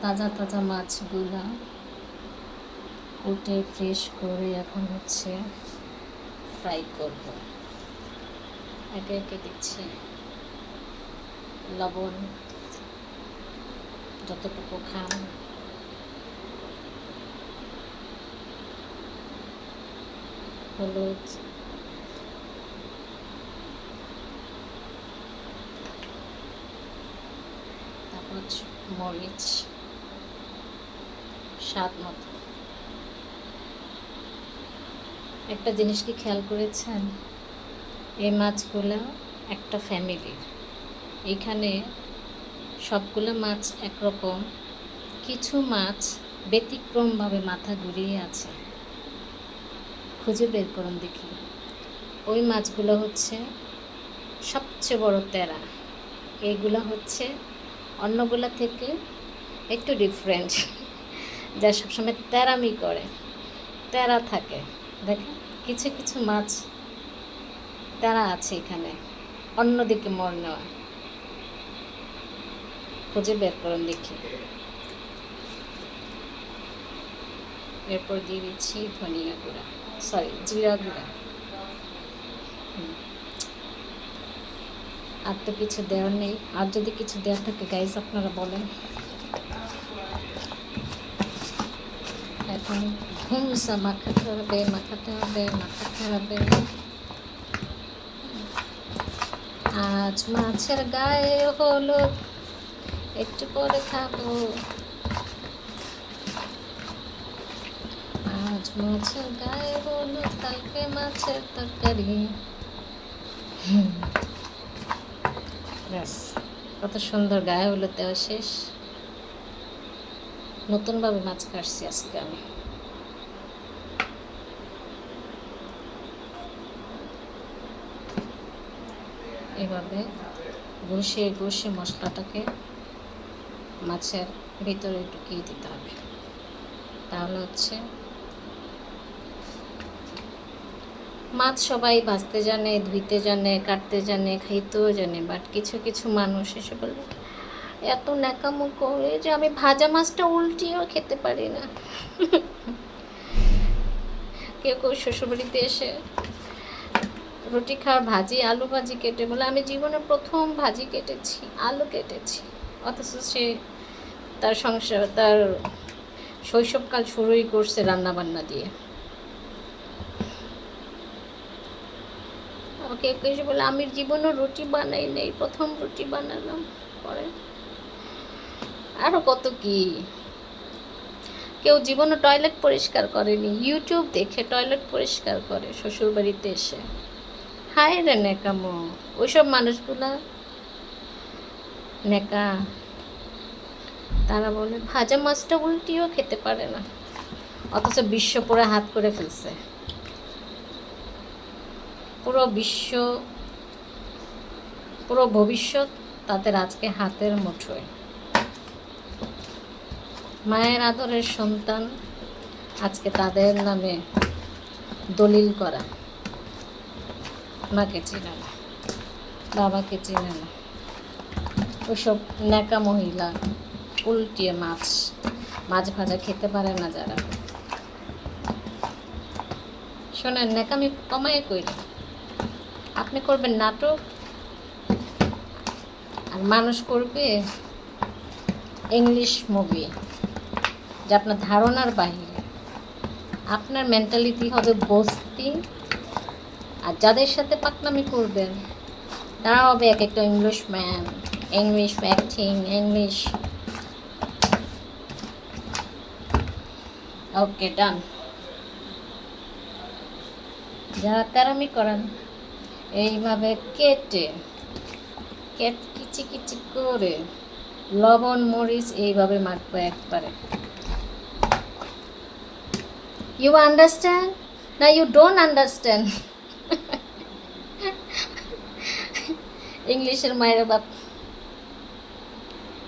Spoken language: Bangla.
তাজা তাজা মাছগুলা কুটে ফ্রেশ করে এখন হচ্ছে ফ্রাই করব। একে একে দিচ্ছি লবণ, যতটুকু খান, হলুদ, তারপর মরিচ স্বাদ মতো। একটা জিনিস কি খেয়াল করেছেন, এই মাছগুলো একটা ফ্যামিলির। এখানে সবগুলো মাছ একরকম, কিছু মাছ ব্যতিক্রমভাবে মাথা ঘুরিয়ে আছে। খুঁজে বের করুন দেখি। ওই মাছগুলো হচ্ছে সবচেয়ে বড় তেরা, এইগুলো হচ্ছে অন্যগুলা থেকে একটু ডিফারেন্ট, যা সবসময় তেরামি করে, তেরা থাকে। দেখেন কিছু কিছু মাছ তেরা আছে এখানে, অন্যদিকে মর নেওয়া। খুঁজে বের করুন দেখি। এরপর দিয়ে দিচ্ছি ধনিয়া গুঁড়া, জিরা গুঁড়া। আর তো কিছু দেওয়ার নেই, আর যদি কিছু দেওয়ার থাকে গাইজ আপনারা বলেন। এখন ঘুমসা মাখাতে হবে, মাখাতে হবে, মাখাতে হবে। আজ মাছের গায়ে হলুদ, একটু পরে খাবো। আজ মাছের গায়ে হলুদ, কালকে মাছের তরকারি। ব্যাস, কত সুন্দর গায়ে হলুদ দেওয়া শেষ। নতুনভাবে মাছ কাটছি আজকে আমি। এভাবে ঘষে ঘষে মশলাটাকে মাছের ভিতরে ঢুকিয়ে দিতে হবে, তাহলে হচ্ছে মাছ সবাই ভাজতে জানে, ধুইতে জানে, কাটতে জানে, খাইতেও জানে, বাট কিছু কিছু মানুষ এসে বলে এত ন্যাকামো করে যে আমি ভাজা মাছটা উল্টিয়েও খেতে পারি না। কেউ কেউ শ্বশুরবাড়িতে এসে রুটি খাওয়ার ভাজি, আলু ভাজি কেটে বলে আমি জীবনে প্রথম ভাজি কেটেছি, আলু কেটেছি। অথচ সে তার সংসার, তার শৈশবকাল শুরুই করছে রান্নাবান্না দিয়ে। আমাকে এসে বলে আমি জীবনে রুটি বানাই নেই, প্রথম রুটি বানালাম। পরে আরও কত কি, কেউ জীবনে টয়লেট পরিষ্কার করেনি, ইউটিউব দেখে টয়লেট পরিষ্কার করে শ্বশুরবাড়িতে এসে। হায় রে নেকামো, ওইসব মানুষগুলা নেকা। তারা বলে ভাজা মাছটা উল্টিও খেতে পারে না, অথচ বিশ্ব পুরো হাত করে ফেলছে। পুরো বিশ্ব, পুরো ভবিষ্যৎ তাদের আজকে হাতের মুঠোয়। মায়ের আদরের সন্তান আজকে তাদের নামে দলিল করা। মাকে চিনে না, বাবাকে চিনে না, ওইসব ন্যাকা মহিলা উল্টিয়ে মাছ ভাজা খেতে পারে না যারা। শোনেন, ন্যাকামি কমায় কইরা আপনি করবেন নাটক, আর মানুষ করবে ইংলিশ মুভি, যা আপনার ধারণার বাহিরে। আপনার মেন্টালিটি হবে বস্তি, আর যাদের সাথে পাকনামি করবেন তারা হবে এক একটা English man, English acting, English. Okay, done. যারা তেরামি করেন এইভাবে কেটে কিচি কিচি করে লবণ মরিচ এইভাবে মাখবো একবারে। ইউ আন্ডারস্ট্যান্ড না? You don't understand. ইংলিশের মায়ের বাপ।